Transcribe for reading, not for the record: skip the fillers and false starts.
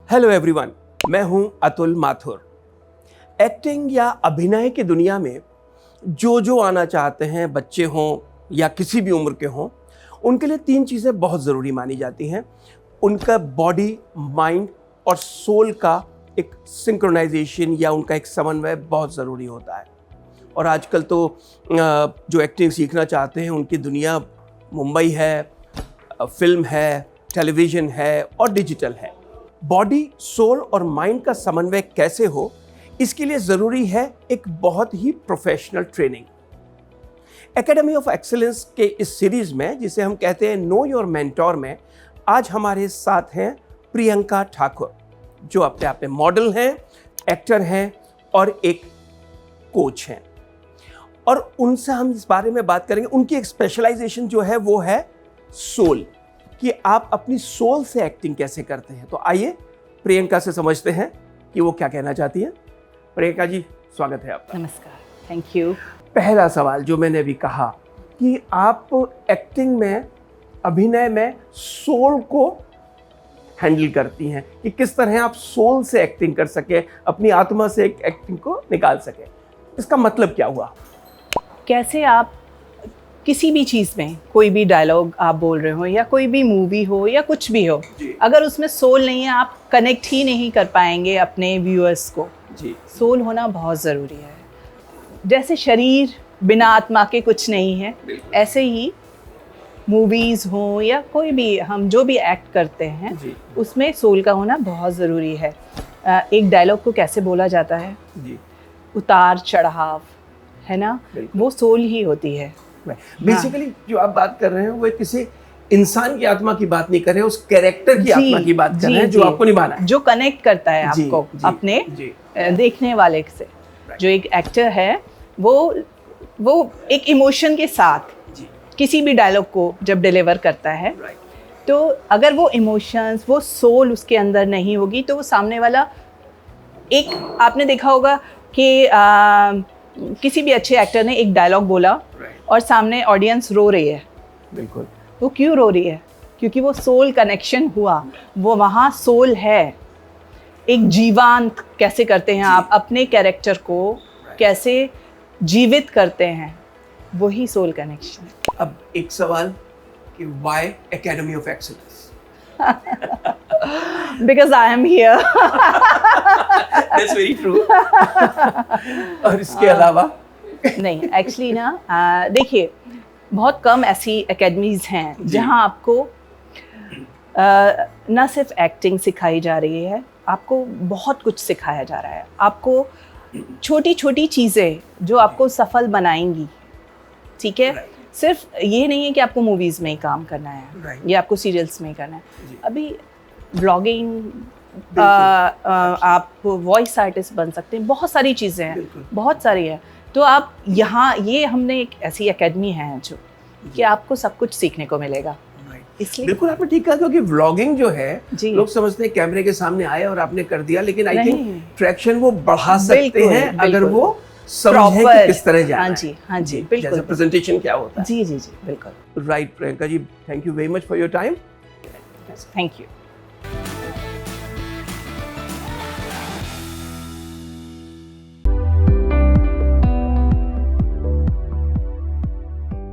Hello everyone, मैं हूं Atul Mathur. Acting या अभिनय की दुनिया में जो आना चाहते हैं, बच्चे हों या किसी भी उम्र के हों, उनके लिए 3 चीज़ें बहुत ज़रूरी मानी जाती हैं। उनका बॉडी, माइंड और सोल का एक सिंक्रोनाइजेशन या उनका एक समन्वय बहुत ज़रूरी होता है। और आजकल तो जो एक्टिंग सीखना चाहते हैं उनकी दुनिया मुंबई है, फिल्म है, टेलीविज़न है और डिजिटल है। बॉडी, सोल और माइंड का समन्वय कैसे हो, इसके लिए ज़रूरी है एक बहुत ही professional training. Academy of excellence के इस सीरीज़ में, जिसे हम कहते हैं नो योर मेंटोर में, आज हमारे साथ हैं प्रियंका ठाकुर, जो अपने आप में मॉडल हैं, एक्टर हैं और एक कोच हैं। और उनसे हम इस बारे में बात करेंगे। उनकी एक स्पेशलाइजेशन जो है वो है सोल, कि आप अपनी सोल से एक्टिंग कैसे करते हैं। तो आइए प्रियंका से समझते हैं कि वो क्या कहना चाहती हैं। प्रियंका जी, स्वागत है आपका। नमस्कार, थैंक यू। पहला सवाल जो मैंने अभी कहा कि आप एक्टिंग में, अभिनय में सोल को हैंडल करती हैं, कि किस तरह आप सोल से एक्टिंग कर सके, अपनी आत्मा से एक एक्टिंग को निकाल सके, इसका मतलब क्या हुआ? कैसे आप किसी भी चीज़ में, कोई भी डायलॉग आप बोल रहे हो या कोई भी मूवी हो या कुछ भी हो, अगर उसमें सोल नहीं है, आप कनेक्ट ही नहीं कर पाएंगे अपने व्यूअर्स को। जी, सोल होना बहुत ज़रूरी है। जैसे शरीर बिना आत्मा के कुछ नहीं है, ऐसे ही मूवीज़ हो या कोई भी हम जो भी एक्ट करते हैं, उसमें सोल का होना बहुत ज़रूरी है। एक डायलॉग को कैसे बोला जाता है, उतार चढ़ाव, है ना, वो सोल ही होती है। बेसिकली जो आप बात कर रहे हैं वो किसी इंसान की आत्मा की बात नहीं कर रहे हैं, उस कैरेक्टर की आत्मा की बात कर रहे हैं जो आपको निभाना है, जो कनेक्ट करता है आपको अपने देखने वाले से। जो एक एक्टर है वो एक इमोशन के साथ किसी भी डायलॉग को जब डिलीवर करता है, तो अगर वो इमोशंस, वो सोल उसके अंदर नहीं होगी, तो वो सामने वाला, एक आपने देखा होगा कि किसी भी अच्छे एक्टर ने एक डायलॉग बोला और सामने ऑडियंस रो रही है। बिल्कुल। वो क्यों रो रही है? क्योंकि वो सोल कनेक्शन हुआ, वो वहाँ सोल है। एक जीवंत कैसे करते हैं आप अपने कैरेक्टर को, कैसे जीवित करते हैं, वही सोल कनेक्शन है। अब एक सवाल कि why academy of excellence? Because I am here. That's very true. और इसके अलावा नहीं, एक्चुअली ना, देखिए, बहुत कम ऐसी एकेडमीज़ हैं जहां आपको ना सिर्फ एक्टिंग सिखाई जा रही है, आपको बहुत कुछ सिखाया जा रहा है। आपको छोटी छोटी चीज़ें जो आपको सफल बनाएंगी, ठीक है? सिर्फ ये नहीं है कि आपको मूवीज़ में ही काम करना है या आपको सीरियल्स में ही करना है। अभी ब्लॉगिंग, आप वॉइस आर्टिस्ट बन सकते हैं, बहुत सारी चीज़ें हैं, बहुत सारी है। तो आप यहाँ, ये हमने एक ऐसी एकेडमी है जो कि आपको सब कुछ सीखने को मिलेगा। इसलिए बिल्कुल आपने ठीक कहा, क्योंकि व्लॉगिंग जो है, लोग समझते हैं कैमरे के सामने आए और आपने कर दिया, लेकिन आई थिंक ट्रैक्शन वो बढ़ा सकते हैं अगर वो समझें कि किस तरह जाना है। हाँ जी, बिल्कुल। जैसे प्रेजेंटेशन क्या होता है। जी, बिल्कुल। Right Priyanka ji, thank you very much for your time. Thank you.